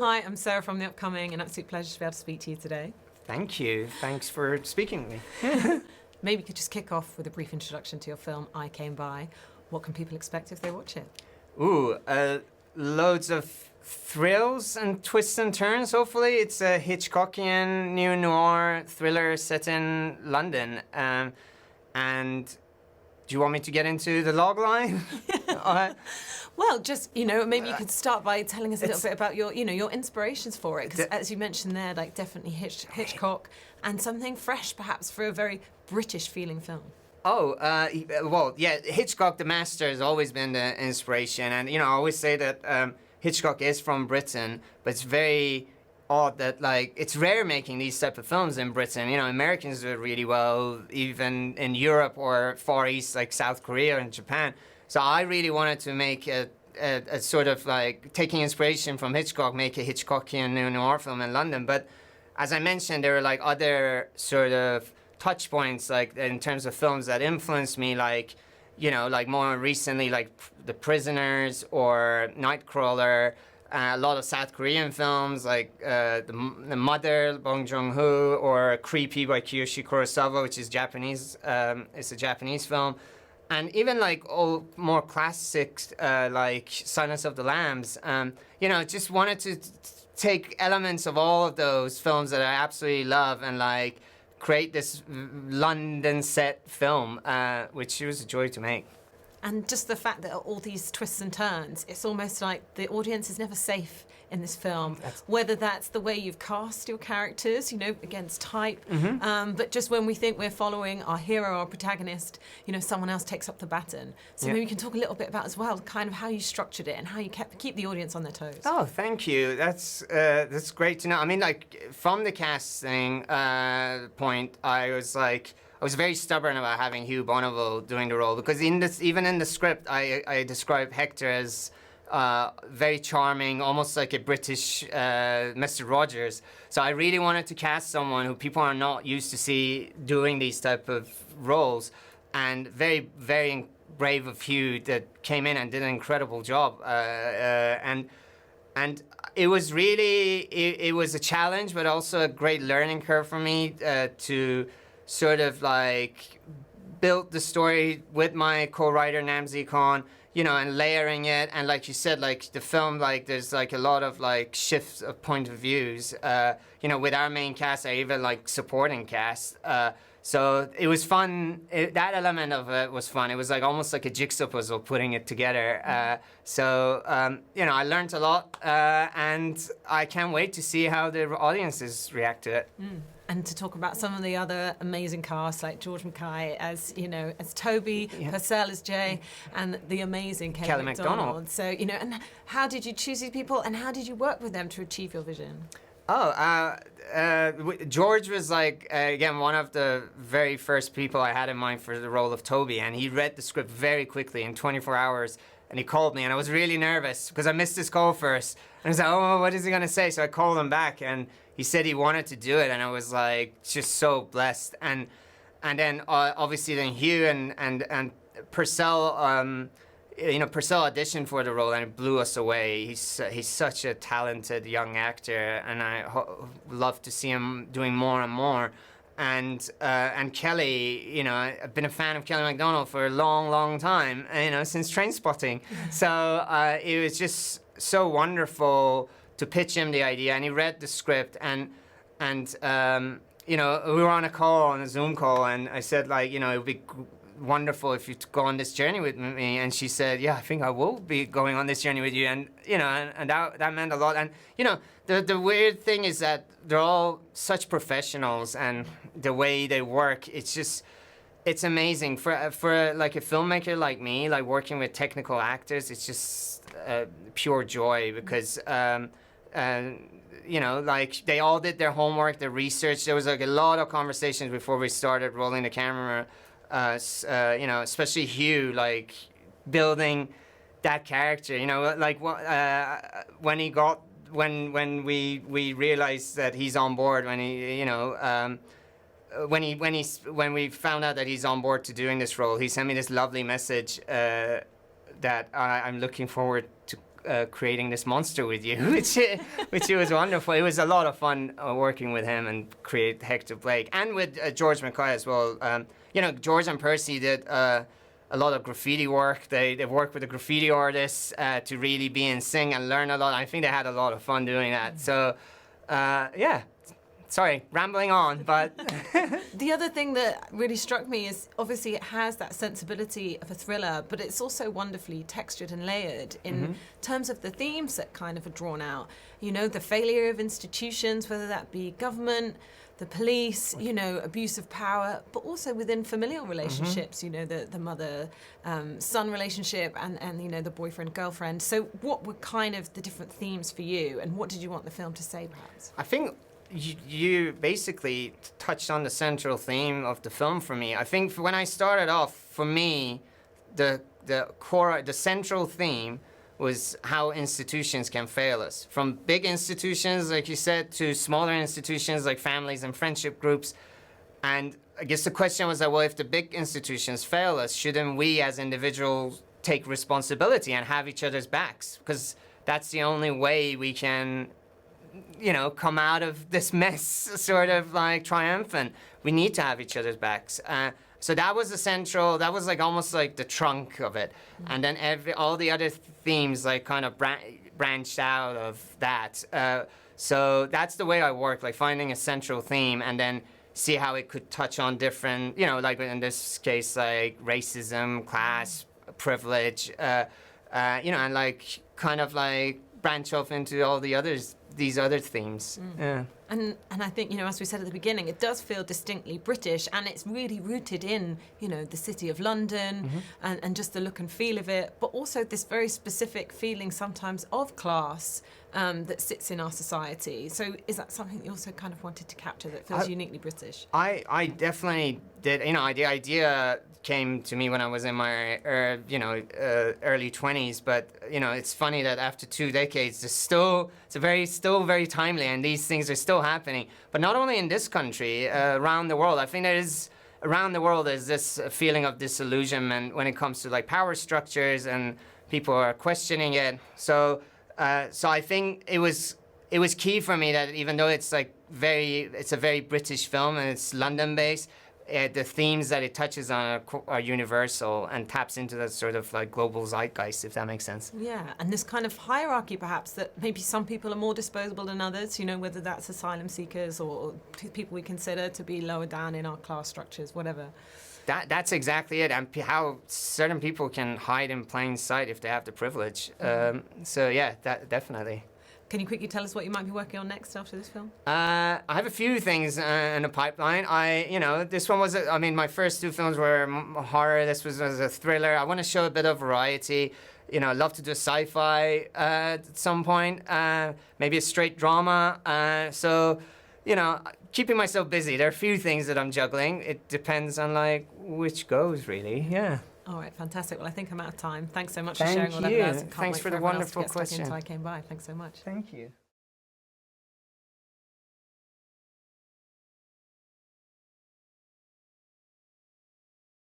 Hi, I'm Sarah from The Upcoming. An absolute pleasure to be able to speak to you today. Thank you. Thanks for speaking with me. Maybe you could just kick off with a brief introduction to your film, I Came By. What can people expect if they watch it? Ooh, loads of thrills and twists and turns, hopefully. It's a Hitchcockian neo-noir thriller set in London. And do you want me to get into the logline? Well, just, maybe you could start by telling us a little bit about your inspirations for it. Because as you mentioned there, like definitely Hitchcock and something fresh perhaps for a very British-feeling film. Well, yeah, Hitchcock, the master, has always been the inspiration. And, I always say that Hitchcock is from Britain, but it's very odd that, it's rare making these type of films in Britain. Americans do it really well, even in Europe or Far East, like South Korea and Japan. So I really wanted to make a sort of taking inspiration from Hitchcock, make a Hitchcockian neo-noir film in London. But as I mentioned, there were other sort of touch points, in terms of films that influenced me, more recently, The Prisoners or Nightcrawler, a lot of South Korean films The Mother, Bong Joon-ho, or Creepy by Kiyoshi Kurosawa, which is Japanese. It's a Japanese film. And even old, more classics like Silence of the Lambs. Just wanted to take elements of all of those films that I absolutely love and create this London set film, which was a joy to make. And just the fact that all these twists and turns, it's almost like the audience is never safe in this film. Whether that's the way you've cast your characters, against type, but just when we think we're following our hero, our protagonist, someone else takes up the baton. So maybe you can talk a little bit about as well, kind of how you structured it and how you keep the audience on their toes. Oh, thank you. That's great to know. I mean, from the casting point, I was very stubborn about having Hugh Bonneville doing the role because even in the script, I describe Hector as very charming, almost like a British Mr. Rogers. So I really wanted to cast someone who people are not used to see doing these type of roles, and very, very brave of Hugh that came in and did an incredible job. And it was really, it was a challenge, but also a great learning curve for me to sort of build the story with my co-writer Namzi Khan, and layering it. And like you said, the film, there's a lot of shifts of point of views, with our main cast, or even supporting cast. So it was fun. That element of it was fun. It was almost like a jigsaw puzzle, putting it together. I learned a lot, and I can't wait to see how the audiences react to it. And to talk about some of the other amazing casts, like George Mackay as Toby, Purcell as Jay, and the amazing Kelly MacDonald. So, and how did you choose these people, and how did you work with them to achieve your vision? George was again, one of the very first people I had in mind for the role of Toby, and he read the script very quickly in 24 hours, and he called me, and I was really nervous because I missed his call first. And I was like, oh, what is he going to say? So I called him back, and he said he wanted to do it, and I was just so blessed. And then obviously then Hugh and Purcell, Purcell auditioned for the role and it blew us away. He's such a talented young actor, and I love to see him doing more and more. And Kelly, I've been a fan of Kelly MacDonald for a long, long time, since Trainspotting. So it was just so wonderful to pitch him the idea, and he read the script, and we were on a Zoom call, and I said it would be wonderful if you go on this journey with me, and she said, yeah, I think I will be going on this journey with you, and that meant a lot. And the weird thing is that they're all such professionals, and the way they work, it's amazing for a filmmaker like me, working with technical actors. It's just pure joy because they all did their homework, their research. There was a lot of conversations before we started rolling the camera. Especially Hugh, building that character. When we realized that he's on board, when we found out that he's on board to doing this role, he sent me this lovely message that I'm looking forward to creating this monster with you, which was wonderful. It was a lot of fun working with him and create Hector Blake, and with George Mackay as well. George and Percy did a lot of graffiti work. They've worked with the graffiti artists to really be in sync and learn a lot. I think they had a lot of fun doing that. So, yeah. Sorry, rambling on, but... The other thing that really struck me is obviously it has that sensibility of a thriller, but it's also wonderfully textured and layered in terms of the themes that kind of are drawn out. The failure of institutions, whether that be government, the police, abuse of power, but also within familial relationships, the mother-son relationship and the boyfriend-girlfriend. So what were kind of the different themes for you, and what did you want the film to say, perhaps? I think you basically touched on the central theme of the film for me. I think when I started off, for me, the central theme was how institutions can fail us. From big institutions, like you said, to smaller institutions like families and friendship groups. And I guess the question was that, well, if the big institutions fail us, shouldn't we as individuals take responsibility and have each other's backs? Because that's the only way we can come out of this mess sort of like triumphant. We need to have each other's backs. So that was that was like almost like the trunk of it. And then all the other themes like kind of branched out of that. So that's the way I work, like finding a central theme and then see how it could touch on different, like in this case, like racism, class, privilege, and like kind of like branch off into all these other themes. Yeah. And I think, as we said at the beginning, it does feel distinctly British, and it's really rooted in, the city of London and just the look and feel of it, but also this very specific feeling sometimes of class that sits in our society. So is that something that you also kind of wanted to capture that feels uniquely British? I definitely did. The idea came to me when I was in my early 20s, but it's funny that after 2 decades it's still very timely, and these things are still happening. But not only in this country, around the world. I think around the world there's this feeling of disillusionment when it comes to like power structures, and people are questioning it. So I think it was key for me that even though it's a very British film and it's London based, the themes that it touches on are universal and taps into that sort of like global zeitgeist, if that makes sense. Yeah, and this kind of hierarchy perhaps that maybe some people are more disposable than others, whether that's asylum seekers or people we consider to be lower down in our class structures, whatever. That's exactly it, and how certain people can hide in plain sight if they have the privilege. So yeah, that definitely. Can you quickly tell us what you might be working on next after this film? I have a few things in the pipeline. This one was, my first 2 films were horror. This was a thriller. I want to show a bit of variety. I'd love to do sci-fi at some point, maybe a straight drama. So, keeping myself busy. There are a few things that I'm juggling. It depends on like which goes, really. Yeah. All right, fantastic. Well, I think I'm out of time. Thanks so much for sharing all that with us. Thanks for the wonderful question. I Came By. Thanks so much. Thank you.